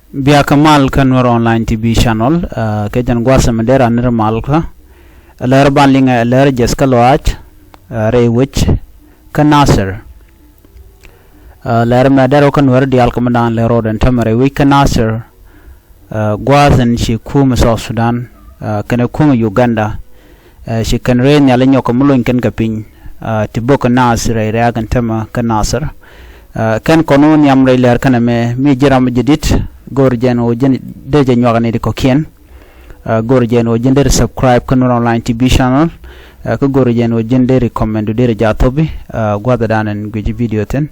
Biya kamal kan Nuer online TV channel ke jan gwasa madera nirmal ka ler banlinga ler jeska loach re which kanasir ler madero kan Nuer dial komandan le roden tamare we kanasir gwazan shi kuma South Sudan kana kuma Uganda shi kan re nyale nyoko mulun kan kapin tiboka nasir re agan tama kanasir kan konon yamre ler kana me mi jiram jidit gorjen o jen deje nyogane de kokien gorjen o jen de subscribe kan online TV channel ko gorjen o jen de recommend de jatobi gwada danen giji video ten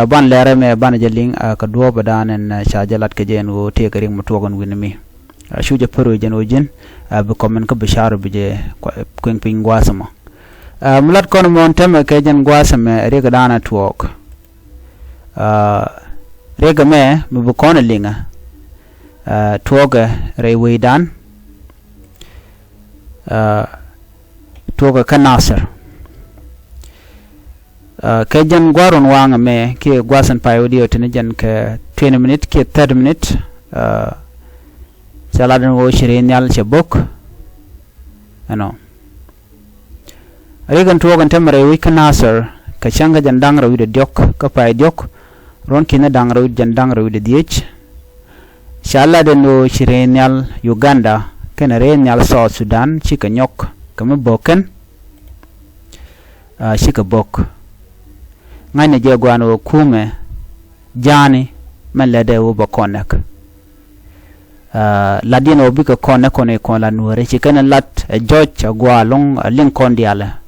ban lere me ban jeling ka do badanen shajalat ke jen o te garing mutogon winmi shuje pero jen o jen be comment ko bishar bije kweng ping gwasama mulat kon mon tem ke jen gwasama re ga dana tuok rega me bu kona linga toga riäy dan toga kanasir ke jan gwaron wanga me ke gwasan pa audio tene jan ke 20 minute ke 30 minute saladan wo shire nyal che bok ano regan toga tamare riäy kanasir ka changa jan dang rawi de diok ka pa diok ron kina dang rawi jan dang rawi de diech shala de no shirenyal Uganda ken renyal South Sudan chika nyok kama boken shika bok ngane je gwano kume jani malade wo bokonek ladino bika kone kon la nuere chikana lat George gwa long Lincoln diala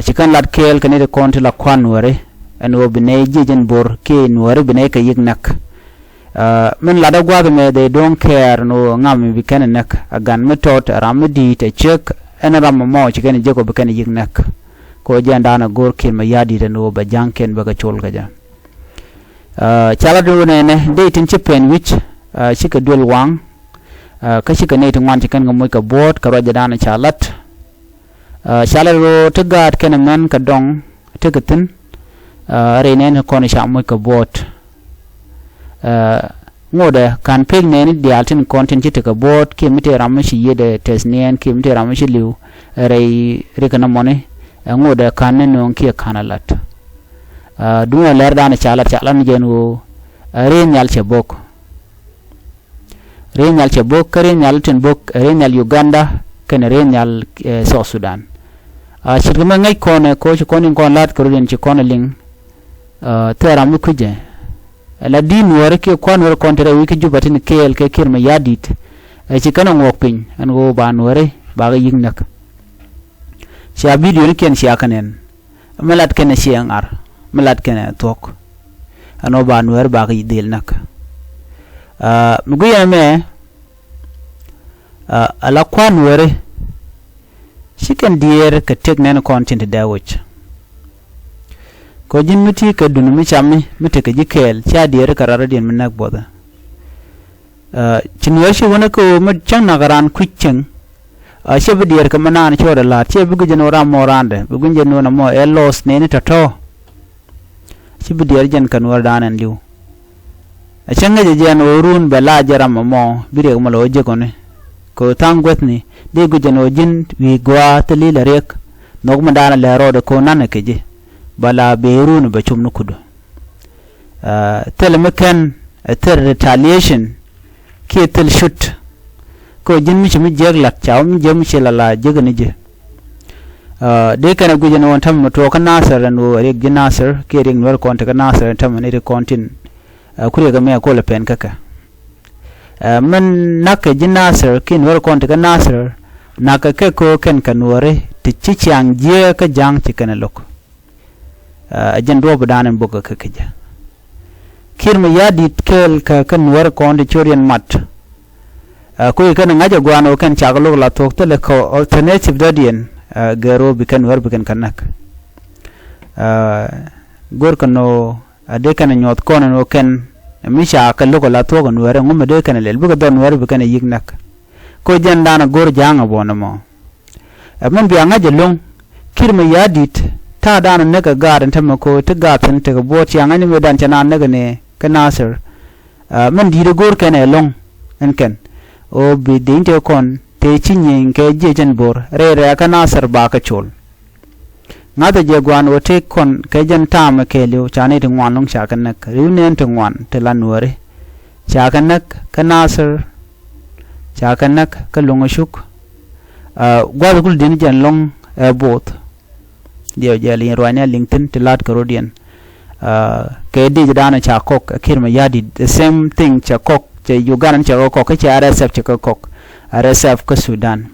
chikan lat kel kane de konti la kwan nuere eno bine jijen bor ke nuere bine ka yignak men lada gwa me they don't care no ngam bi kan nak agan metot ramdi te check en ram mo chikan je ko bi kan yignak ko janda na gor ken ma yadi de no ba janken ba ga chol ga ja chala do ne de tin chipen which chika dul wang ka chika ne tin wan chikan ngoy ka bot ka raja na chalat chala ro tegat ken men ka dong tegatin re ne ko ni sha moy ka bot ngode kan peg ne ni dialtin content ci ka bot ke mite ramashi yede tesnien ke mite ramashi liu rei rekana mone ngode kan ne non ke kanalat duwa ler dana chalan jenu re nyal che bok re nyal tin bok re nyal Uganda ken re nyal South Sudan chirma ngai kone ko ci konin kon lat ko ren ci konaling teram ku je la din wore ke kon wore kontere wi ke jubatin kel ke kirma yadit ci kana ngokpin an go ban wore ba ga yignak sia video ni ken sia kanen malat ken sia ngar malat ken tok ano ban wore ba ga yidel nak muguya me ala kon wore siken dier ke teknen content dawich ko jin miti ka dunu mi chammi miti ka jikel cha diere karara din minak boda chinwer shi wona ko ma chang nagaran kucheng she bi diere ka manan choda la che bi gujeno ram morande bi gunje no na mo elos ne ni tato shi bi diere jan kan war danan liu changa je jan orun bela jaram mo bi re mo lo je kone ko tangwet ni de gujeno jin wi gwa tali la rek nog mandana la roda ko nan ke je bala beirun ba chum nukudo telmekan ter retaliation ke tel shoot ko jin mi chimi jeglat chaw mi jem chilala jegani je de kana guje no tam to kan nasar no reg jinasar ke ring nor konta kan nasar tam ne re kontin kure ga me ko le pen kaka man nak jinasar ke nor konta kan nasar naka ke ko ken kanore ti chichang je ka jang tikana lok ajan do badanen boga kakaja kirma yadi kel ka kan war ko onde chorian mat ko kan ngaja gwano kan chaglo la tok tele ko alternative dadien garo bi kan war bi kan kanak gor kano ade kan nyot kono no ken misha kan lo la tok no ware ngum de kan lel bi don war bi kan yignak ko jandana gor janga bonamo man bi ngaja long kirma yadit ta dana naga garan tamako ta gatan ta boti an ani medan tana naga ne kanasir man di gor ken long en ken o bi din te kon te chinyin ke je jen bor re ka nasar ba ka chol ngata je gwan o te kon ke jen tam ke liu chane te ngwan long cha kan nak riu nen te ngwan te la nuere cha kan nak ka nasar cha kan nak ka long shuk gwa kul din jen long both dio jali roanya linkedin te lat karodian ke di dana cha kok kirma yadi the same thing cha kok che Uganda cha kok ke RSF cha kok RSF ka Sudan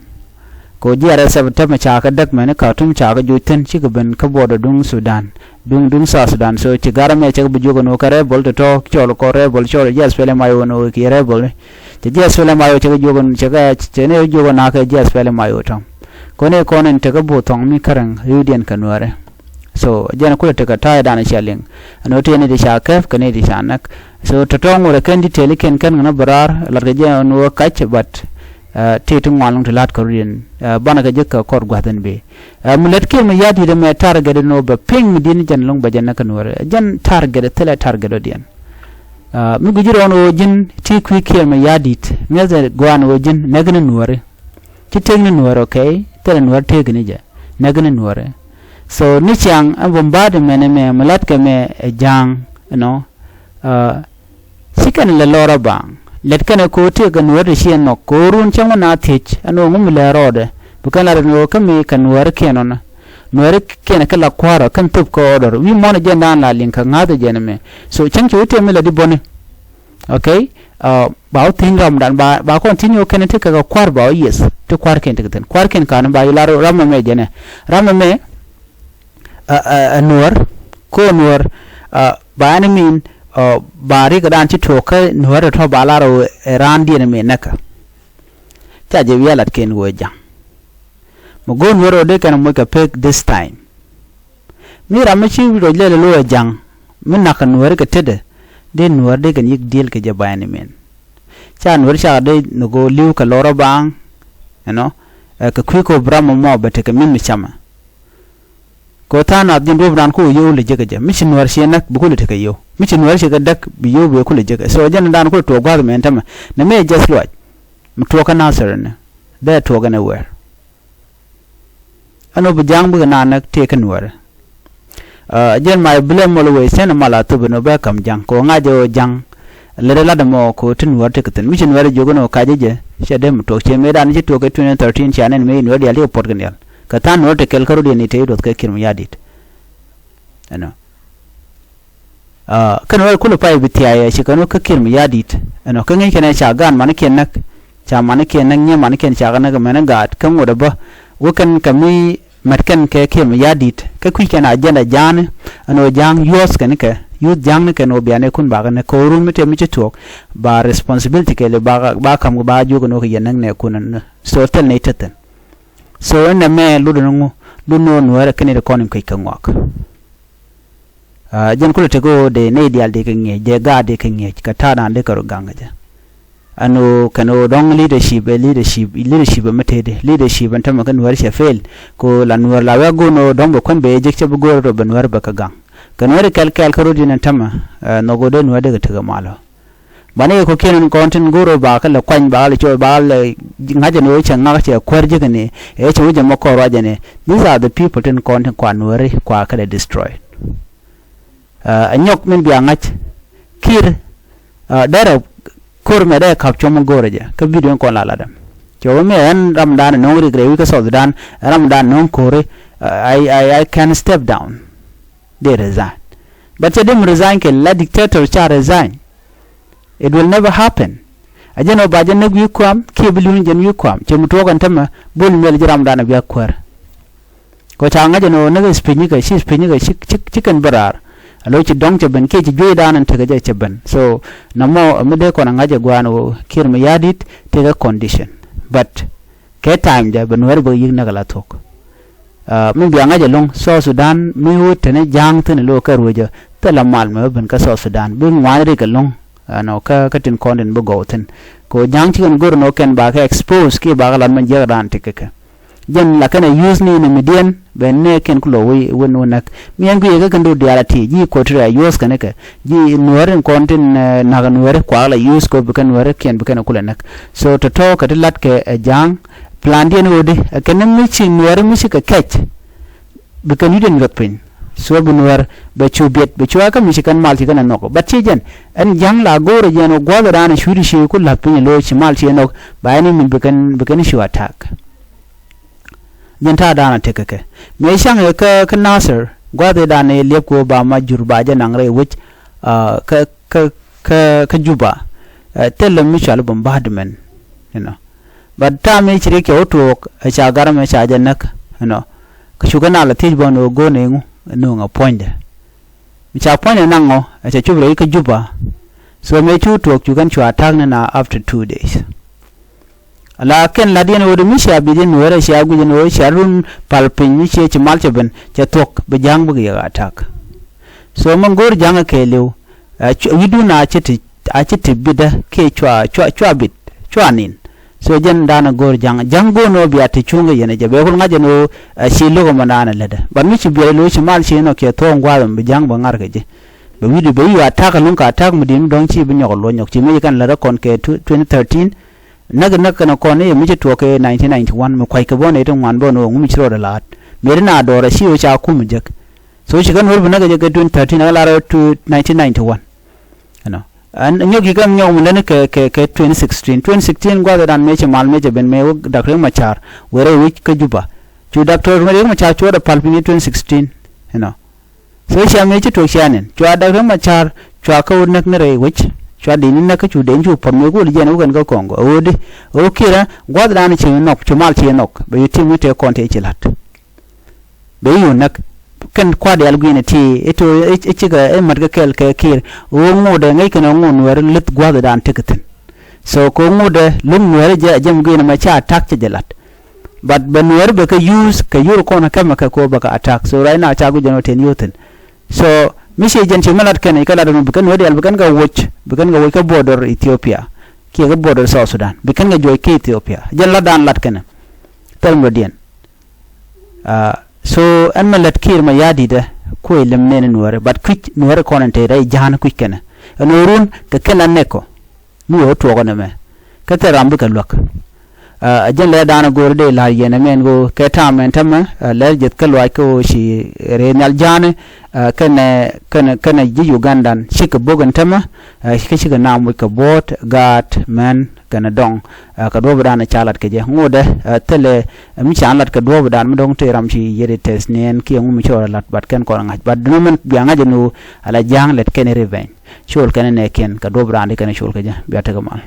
ko ji RSF ta ma cha ka dak mane ka tum cha ka jutin chi ka ben ka bodo dung Sudan dung sa Sudan so chi gara me cha bu jogo no ka rebel to chol ko rebel chol yes pele mayo no ki rebel che yes pele mayo cha jogo cha ka che ne jogo na ka yes pele mayo tam ko ne ko nen ta ka bo tong mi karang yudian ka nuare so jana kula taka taya dana shaling ano te ne de shakaf kane de shanak so totong ora kan di tele ken kan na barar larga je no kach but te tung walung lat korean bana ga jekka kor gwadan be mulet ke me yadi de me target no ba ping din jan long ba jan kan wora jan target tele target odian mi gujiro no jin ti kwi ke me yadit me ze gwan o jin nagna nuore ti tegna nuore okay tele nuore tegni je nagna nuore so ni chang an bombard mene me malat ke me jang sikan le lora bang let kana ko te ga nuwer shi no ko run chang na thich ano ngum le rode bukan la no ka me kan nuwer kenon nuwer ken ka la kwara kan tup ko order wi mon je na la lin ka ngade je me so chang chu te me la di bone okay ba tin ram dan ba continue ken te ka kwar ba yes te kwar ken te ten kwar ken kan ba ila ram me je ne ram me Nuer ko Nuer ba ni min bari ka dan ci to ka Nuer to ba la ro ran di ne me naka ta je wi lat ken wo jang mo go Nuer de kan mo ka pek this time mi ram ci ro le lo jang min naka Nuer ka tede de Nuer de kan yik deal ka je ba ni men cha Nuer cha de no go liu ka loro bang ka kwiko bramo mo ba te ka min mi chama ko tana din do bran ko yo le jega mi chin war she nak bu ko le te yo mi chin war she ga dak bi yo be ko le jega so jan dan ko to gwa men tama na me just lo mi to ka nasar ne da to ga na wer ano bu jang bu na nak te kan war jen mai blem mo we sen mala to bu no ba kam jang ko nga jo jang le la da mo ko tin war te kan mi chin war jogo no ka je she dem to che me dan je to ka 2013 chanen me no dia le port gan yal kata no te kel karudi ni te dot ka kirm yadit kan wal kulu pai bitiya ya shi kanu ka kirm yadit kan ngi kana cha gan man ken nak cha man ken nan nya man ken cha gan ga man ga kan woda ba wakan kami matkan ka kirm yadit ka ku kana ajana jan jang yos kan ka yu jang ne kan obiane kun ba gan ko rum te mi tok ba responsibility ke le ba kam ba ju ko no ke yan ne kun so tel ne teten so ina me ludungu luno Nuer kene de konim kai kanwak jen kula tego de ne dial de kenge je ga de kenge ka tada de karo ganga ja ano kano dong leadership mate leadership antama kan Nuer fail ko la Nuer la go no dong ko be je che go ro ben Nuer ba ka gang kan Nuer kal karo din antama no go de Nuer de ga malo bane ko kenan kontin goro ba kala kwan ba le cho ba le ngaje no che nga che kwarje ne e che wuje mo ko raje ne these are the people tin kontin kwa Nuer kwa kala destroy anyok min bi angach kir dara kor me da kap chomo goro je ka video ko la ladam cho me en ramdan no ri gre wi ka Sudan ramdan no kore I can step down they resign but them resign ke la dictator cha resign. It will never happen. Ajano bajan nag yukwam ke bilun jan yukwam che mutogan tama bul mel jiram dana biya kwar ko tanga jano nag spinyi ga chicken barar alo chi dong che ben ke chi joy danan taga je ban so namo amade ko ngaje gwano kirma yadit tega condition but ke time da ben wer bo yig nagala tok min biya ngaje long so Sudan mi wutene jang tene lo karwoja tala mal me ben ka so Sudan bin wanri ka long no ka tin konden bu goten ko jang ci gon gor no ken ba ka expose ki ba galan man jega dan tikka jen la kana use ni ne median ben ne ken kulo wi won nak mi an guye kan do diarati ji ko tra use kan ka ji nuer kontin na ga nuer kwa la use ko kan nuer ken kan kula nak so to ka lat ke jang plan dien wodi kan mi chi nuer mi chi ka kech be kan yuden got pin so bu nuer be chubet be chwa ka mi chi kan mal chi kan nok bat chi jen an jang la gore jen go ga ran shuri shi ku la pin lo chi mal chi nok ba ni min be kan shi attack jenta dana tekeke me shang ka nasir gwade dana lep ko ba ma jurba je nang re wich ka juba tell mi chal bom badmen you know but ta me chire ke oto cha garame cha janak you know ka shugana la tej bono go ne no nga ponde mi cha ponde nango cha chubre ka juba so me chu to chugan chu attack na after 2 days ala ken ladien wodi mi sha bidin wera sha gujin wo sharun palpin mi che mal cheben cha tok be jang bu ya attack so mangor jang ke lew widu na chiti a chiti bida ke chwa bit chwanin so jen dana gor jang go no bi ati chunga yene je be ko ngaje no shi logo manana leda ban mi chi be lo shi mal shi no ke to ngwa be jang ba ngar ke je be widu be yu attack lun ka attack mu din don chi bi nyok lo nyok chi mi kan la kon ke 2013 naga na kone mi to ke 1991 mu kwai ka bone to wan bono ngumi chiro da lat mere na dora shi o cha ku mu jek so shi kan horbu naga je 2013 na la to 1991 ano an nyogi kam nyom ne ke 2016 gwa dan me che mal me je ben me dakre machar were wi ka juba chu doctor me machar chu da palpini 2016 ano so shi me che to shanen chu dakre machar chu ka urnak ne re wich chwa dini na ka chu den chu pom me ko je no kan ka kongo odi o kira gwa dan chi nok chu mal chi nok be yiti mi te konte chi lat be yu nak kan kwa de alguine ti eto chi ga e mat ga kel ke kir o ngode ngai kana ngon wer lit gwa dan tikatin so ko ngode lum wer je jam gine ma cha attack chi lat but ben wer be ka use ka yur ko na kama ka ko ba ka attack so right now cha gu jeno ten yoten so misi jen chi malat kan ikala dum bukan wadi al bukan ga watch ka border Ethiopia ki ga border South Sudan bukan ga joy ke Ethiopia jen la dan lat kan tel modien so an malat kir ma yadi da ko ilem ne nuare but quick nuare konante dai jan quick kan nurun ka kala neko mu o to gona me ka taram bu ka lok jen le dana gor de la yene men go ke tamen tamma le jet ka lwa ko shi renal jane kana ji Ugandan shika bogan tama shika namu ka bot gat man kana dong ka do bana chalat ke je ngode tele mi chalat ka do bana mi dong te ram shi yede tes nen ki ngu mi chora lat bat ken ko ngaj bat no men bi ngaje no ala jang let ken reven chol ken ne ken ka do bana kana chol ke je bi ta gamal